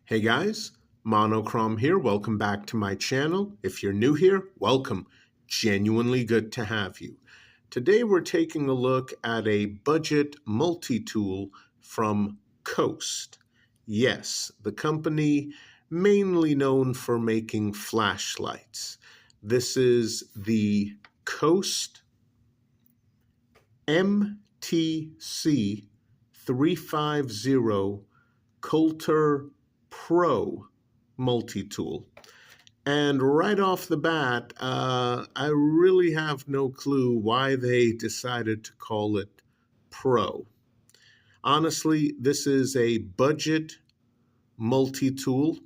Hey guys, Monochrome here. Welcome back to my channel. If you're new here, welcome. Genuinely good to have you. Today we're taking a look at a budget multi-tool from Coast. Yes, the company mainly known for making flashlights. This is the Coast MTC350 Colter Pro multi-tool. And right off the bat, I really have no clue why they decided to call it Pro. Honestly, this is a budget multi-tool.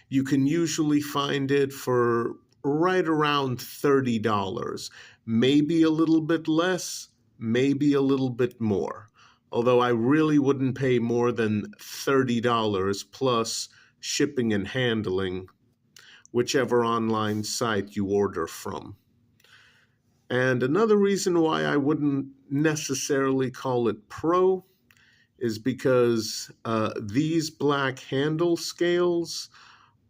You can usually find it for right around $30, maybe a little bit less, maybe a little bit more. Although I really wouldn't pay more than $30 plus shipping and handling, whichever online site you order from. And another reason why I wouldn't necessarily call it Pro is because these black handle scales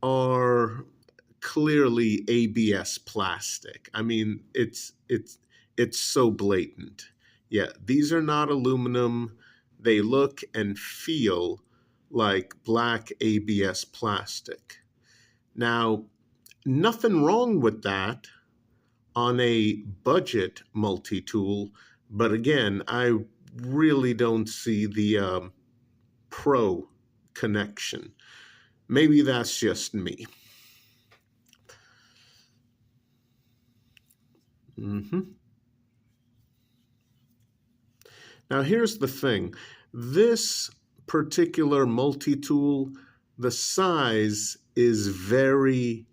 are clearly ABS plastic. I mean, it's so blatant. Yeah, these are not aluminum. They look and feel like black ABS plastic. Now, nothing wrong with that on a budget multi-tool, but again, I really don't see the pro connection. Maybe that's just me. Now, here's the thing. This particular multi-tool, the size is very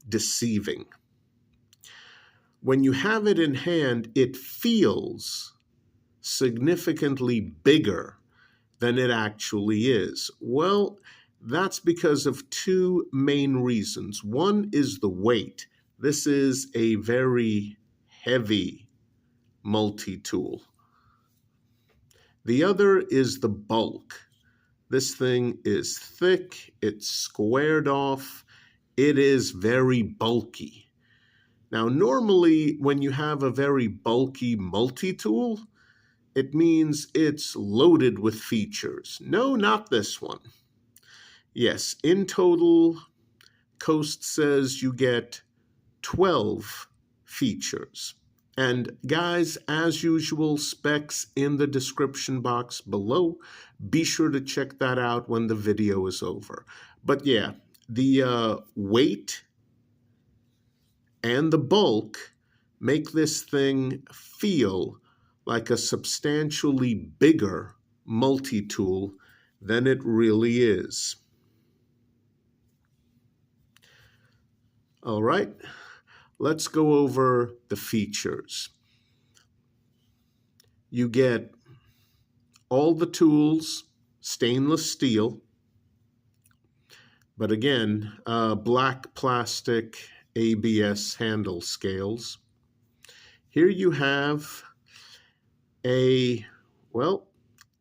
deceiving. When you have it in hand, it feels significantly bigger than it actually is. Well, that's because of two main reasons. One is the weight. This is a very heavy multi-tool. The other is the bulk. This thing is thick, it's squared off, it is very bulky. Now, normally when you have a very bulky multi-tool, it means it's loaded with features. No, not this one. Yes, in total, Coast says you get 12 features. And guys, as usual, specs in the description box below. Be sure to check that out when the video is over. But yeah, the weight and the bulk make this thing feel like a substantially bigger multi-tool than it really is. All right. Let's go over the features. You get all the tools, stainless steel, but again, black plastic ABS handle scales. Here you have a,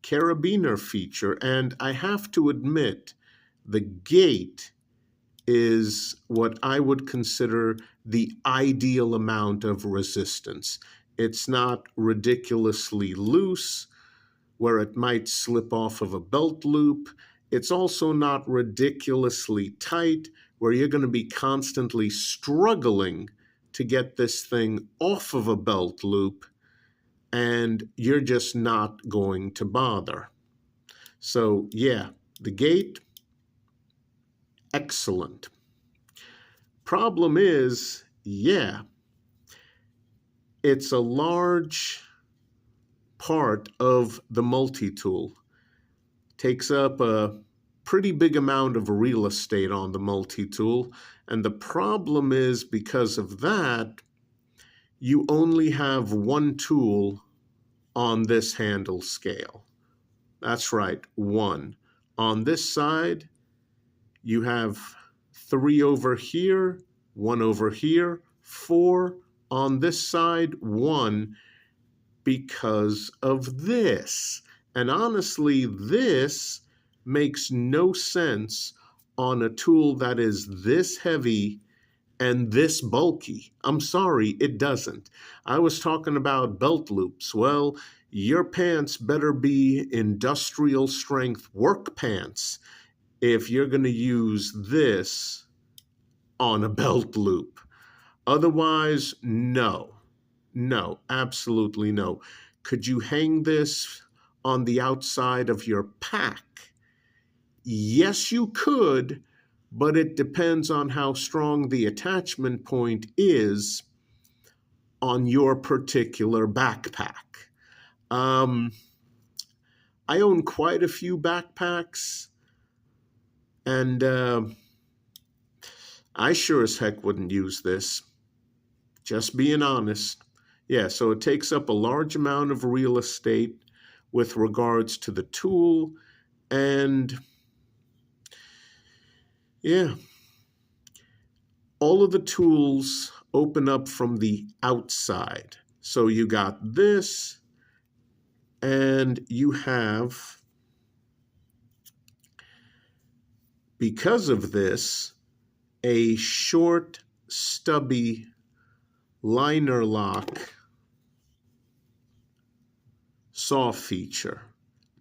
carabiner feature, and I have to admit, the gate is what I would consider the ideal amount of resistance. It's not ridiculously loose, where it might slip off of a belt loop. It's also not ridiculously tight, where you're going to be constantly struggling to get this thing off of a belt loop, and you're just not going to bother. So yeah, the gate, excellent. Problem is, yeah, it's a large part of the multi-tool. Takes up a pretty big amount of real estate on the multi-tool. And the problem is, because of that, you only have one tool on this handle scale. That's right, one. On this side, you have 3 over here, 1 over here, 4 on this side, 1 because of this. And honestly, this makes no sense on a tool that is this heavy and this bulky. I'm sorry, it doesn't. I was talking about belt loops. Well, your pants better be industrial strength work pants if you're going to use this on a belt loop. Otherwise, no. No, absolutely no. Could you hang this on the outside of your pack? Yes, you could, but it depends on how strong the attachment point is on your particular backpack. I own quite a few backpacks, and I sure as heck wouldn't use this. Just being honest. Yeah, so it takes up a large amount of real estate with regards to the tool, and yeah, all of the tools open up from the outside. So you got this, and you have, because of this, a short, stubby liner lock saw feature.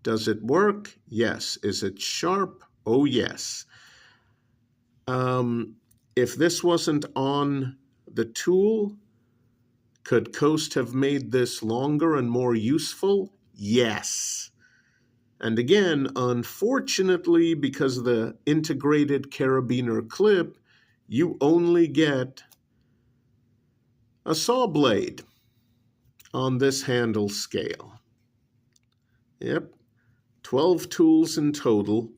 Does it work? Yes. Is it sharp? Oh, yes. If this wasn't on the tool, could Coast have made this longer and more useful? Yes. And again, unfortunately, because of the integrated carabiner clip, you only get a saw blade on this handle scale. Yep, 12 tools in total,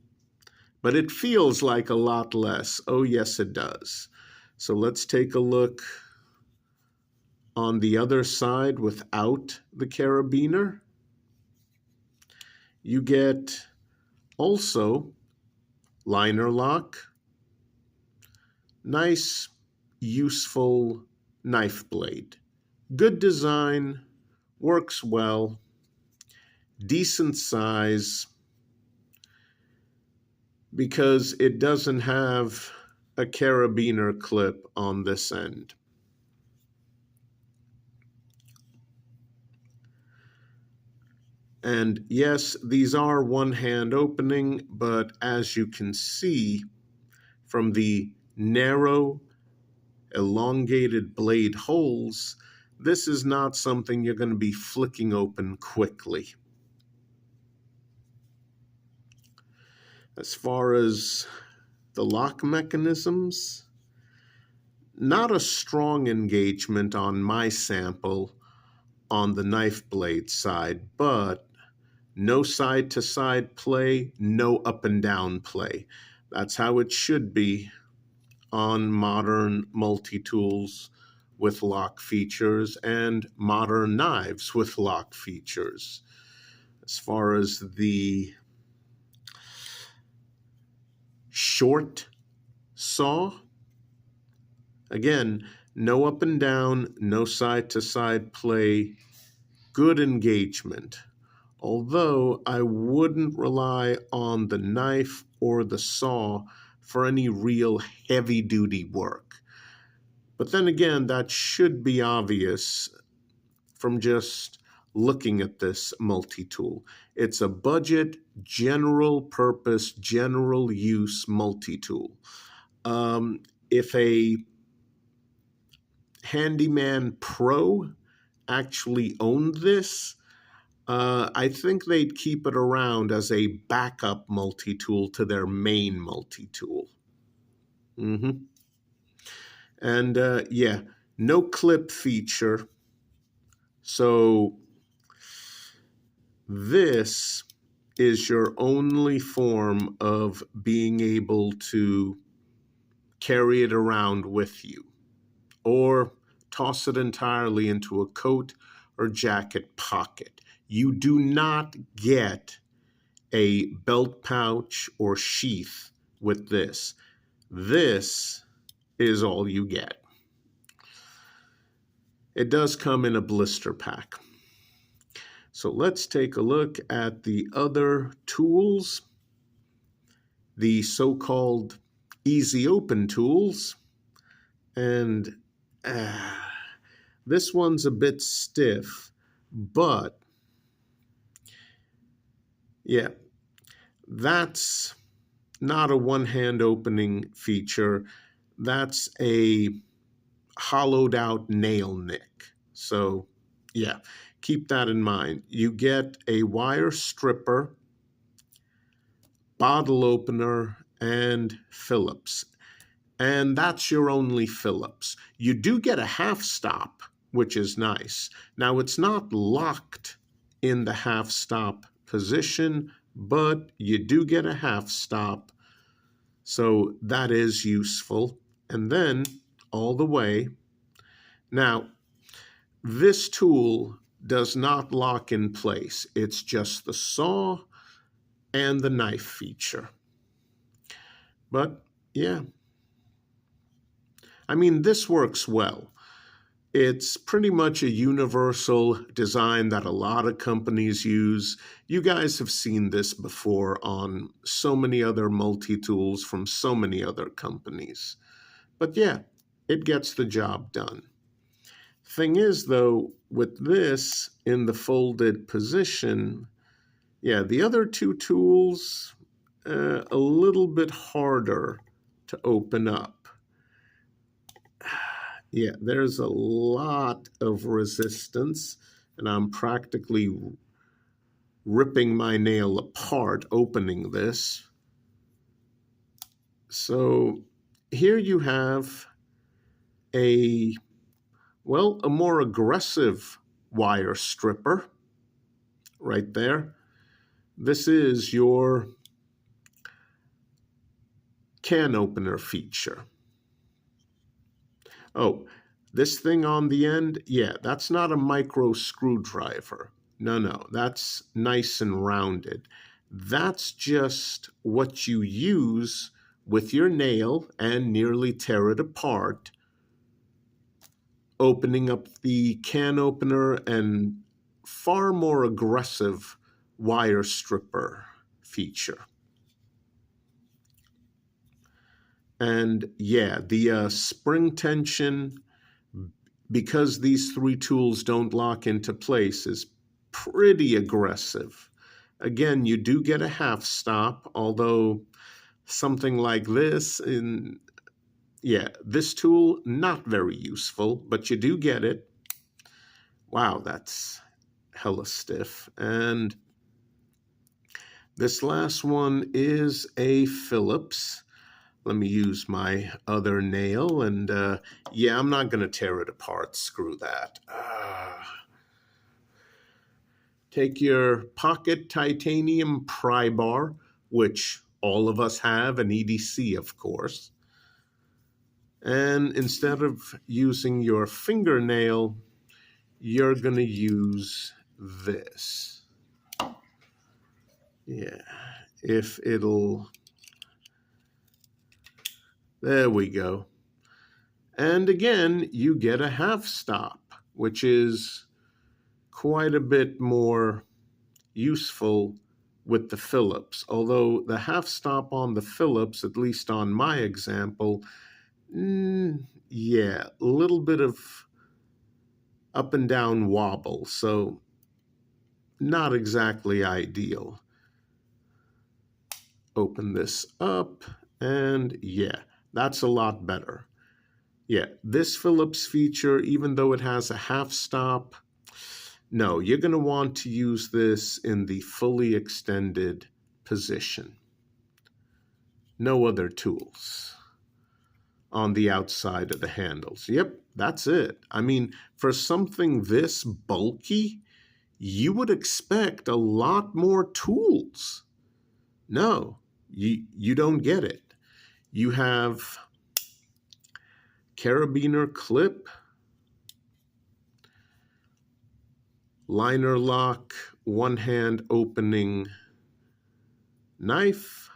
but it feels like a lot less. Oh, yes, it does. So let's take a look on the other side without the carabiner. You get also liner lock, nice, useful knife blade. Good design, works well, decent size, because it doesn't have a carabiner clip on this end. And yes, these are one-hand opening, but as you can see from the narrow, elongated blade holes, this is not something you're going to be flicking open quickly. As far as the lock mechanisms, not a strong engagement on my sample on the knife blade side, but no side-to-side play, no up and down play. That's how it should be on modern multi-tools with lock features and modern knives with lock features. As far as the short saw, again, no up and down, no side-to-side play, good engagement. Although I wouldn't rely on the knife or the saw for any real heavy-duty work. But then again, that should be obvious from just looking at this multi-tool. It's a budget, general purpose, general use multi-tool. If a Handyman Pro actually owned this, I think they'd keep it around as a backup multi-tool to their main multi-tool. And yeah, no clip feature. So this is your only form of being able to carry it around with you, or toss it entirely into a coat or jacket pocket. You do not get a belt pouch or sheath with this. This is all you get. It does come in a blister pack. So let's take a look at the other tools. the so-called easy open tools. And this one's a bit stiff, but yeah, that's not a one-hand opening feature. That's a hollowed out nail nick. So yeah, keep that in mind. You get a wire stripper, bottle opener, and Phillips. And that's your only Phillips. You do get a half stop, which is nice. Now, it's not locked in the half stop position, but you do get a half stop. So that is useful. And then all the way. Now, this tool does not lock in place. It's just the saw and the knife feature. But yeah, I mean, this works well. It's pretty much a universal design that a lot of companies use. You guys have seen this before on so many other multi-tools from so many other companies. But yeah, it gets the job done. Thing is, though, with this in the folded position, yeah, the other two tools, a little bit harder to open up. Yeah, there's a lot of resistance, and I'm practically ripping my nail apart opening this. So here you have a more aggressive wire stripper right there. This is your can opener feature. Oh, this thing on the end, yeah, that's not a micro screwdriver. No, that's nice and rounded. That's just what you use with your nail and nearly tear it apart, opening up the can opener and far more aggressive wire stripper feature. And yeah, the spring tension, because these three tools don't lock into place, is pretty aggressive. Again, you do get a half stop, although something like this, this tool, not very useful, but you do get it. Wow, that's hella stiff. And this last one is a Phillips. Let me use my other nail, and yeah, I'm not going to tear it apart. Screw that. Take your pocket titanium pry bar, which all of us have, an EDC, of course. And instead of using your fingernail, you're going to use this. Yeah, if it'll... There we go. And again, you get a half stop, which is quite a bit more useful with the Phillips. Although the half stop on the Phillips, at least on my example, yeah, a little bit of up and down wobble, so not exactly ideal. Open this up, and yeah, that's a lot better. Yeah, this Phillips feature, even though it has a half stop, no, you're going to want to use this in the fully extended position. No other tools on the outside of the handles. Yep, that's it. I mean, for something this bulky, you would expect a lot more tools. No, you don't get it. You have carabiner clip, liner lock, one-hand opening knife,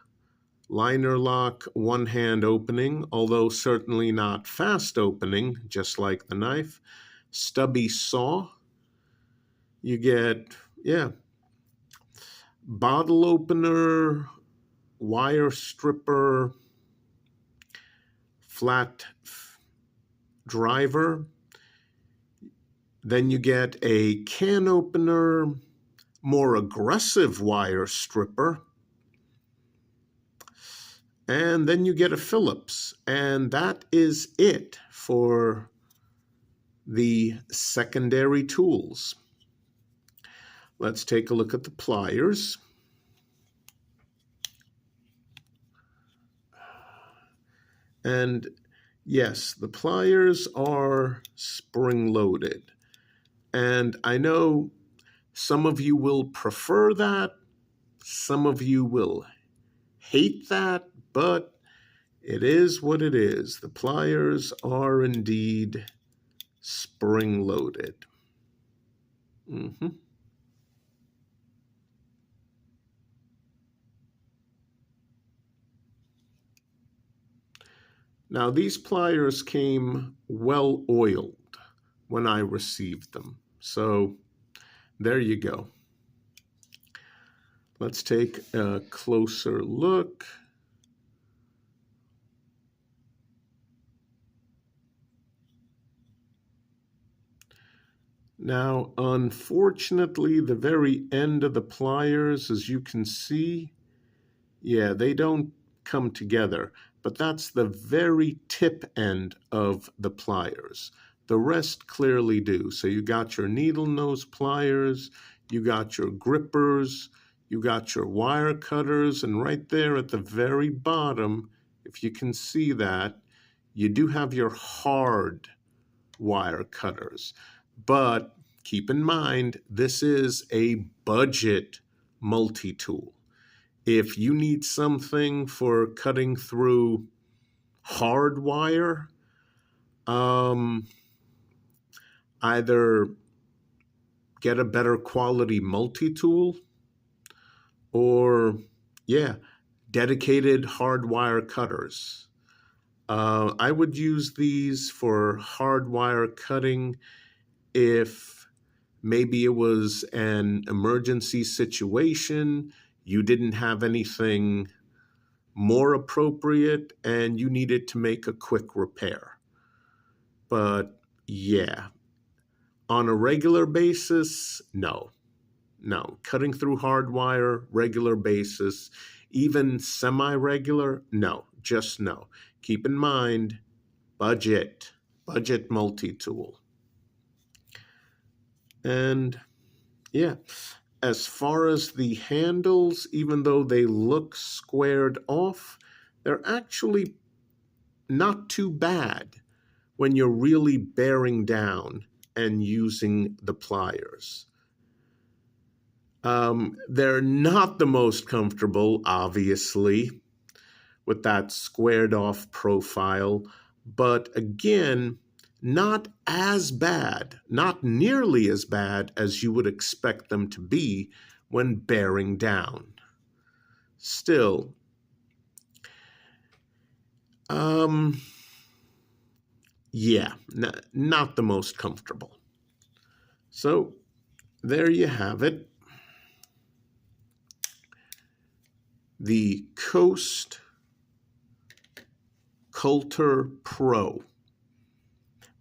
liner lock, one-hand opening, although certainly not fast opening, just like the knife, stubby saw. You get, yeah, bottle opener, wire stripper flat driver. Then you get a can opener, more aggressive wire stripper. And then you get a Phillips. And that is it for the secondary tools. Let's take a look at the pliers. And yes, the pliers are spring-loaded. And I know some of you will prefer that, some of you will hate that, but it is what it is. The pliers are indeed spring-loaded. Now, these pliers came well oiled when I received them. So there you go. Let's take a closer look. Now, unfortunately, the very end of the pliers, as you can see, yeah, they don't come together, but that's the very tip end of the pliers. The rest clearly do. So you got your needle nose pliers, you got your grippers, you got your wire cutters, and right there at the very bottom, if you can see that, you do have your hard wire cutters. But keep in mind, this is a budget multi-tool. If you need something for cutting through hard wire, either get a better quality multi-tool or, yeah, dedicated hard wire cutters. I would use these for hard wire cutting if maybe it was an emergency situation, you didn't have anything more appropriate, and you needed to make a quick repair. But yeah, on a regular basis, no. Cutting through hard wire, regular basis, even semi-regular, no, just no. Keep in mind, budget multi-tool. And yeah, as far as the handles, even though they look squared off, they're actually not too bad when you're really bearing down and using the pliers. They're not the most comfortable, obviously, with that squared off profile, but again, not as bad, not nearly as bad as you would expect them to be when bearing down. Still, yeah, not the most comfortable. So there you have it. The Coast Colter Pro.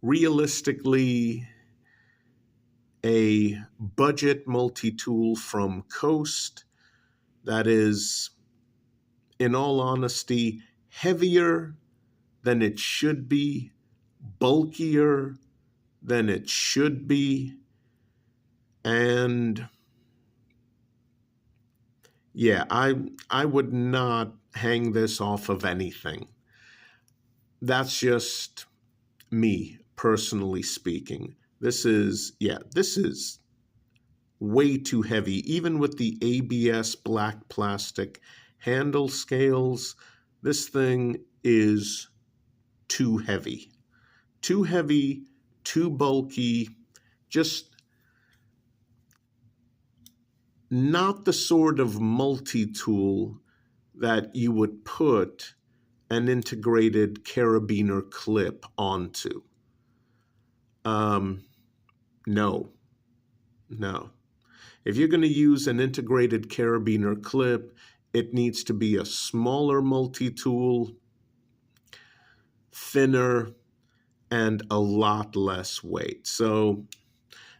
Realistically, a budget multi-tool from Coast that is, in all honesty, heavier than it should be, bulkier than it should be, and yeah, I would not hang this off of anything. That's just me, personally speaking. This is way too heavy. Even with the ABS black plastic handle scales, this thing is too heavy. Too heavy, too bulky, just not the sort of multi-tool that you would put an integrated carabiner clip onto. No. If you're going to use an integrated carabiner clip, It needs to be a smaller multi-tool, thinner, and a lot less weight. So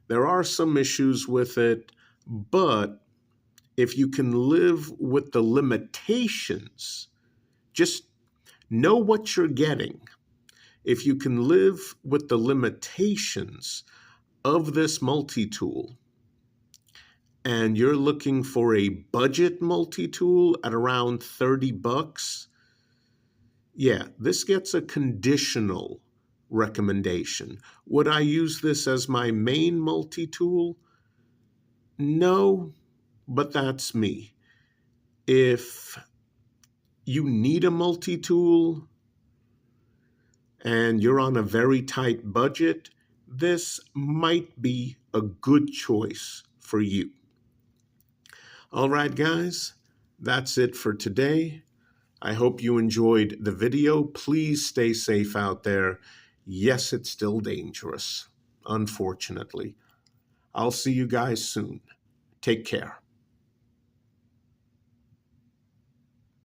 there are some issues with it, but if you can live with the limitations, just know what you're getting. If you can live with the limitations of this multi-tool, and you're looking for a budget multi-tool at around $30, yeah, this gets a conditional recommendation. Would I use this as my main multi-tool? No, but that's me. If you need a multi-tool and you're on a very tight budget, this might be a good choice for you. All right, guys, that's it for today. I hope you enjoyed the video. Please stay safe out there. Yes, it's still dangerous, unfortunately. I'll see you guys soon. Take care.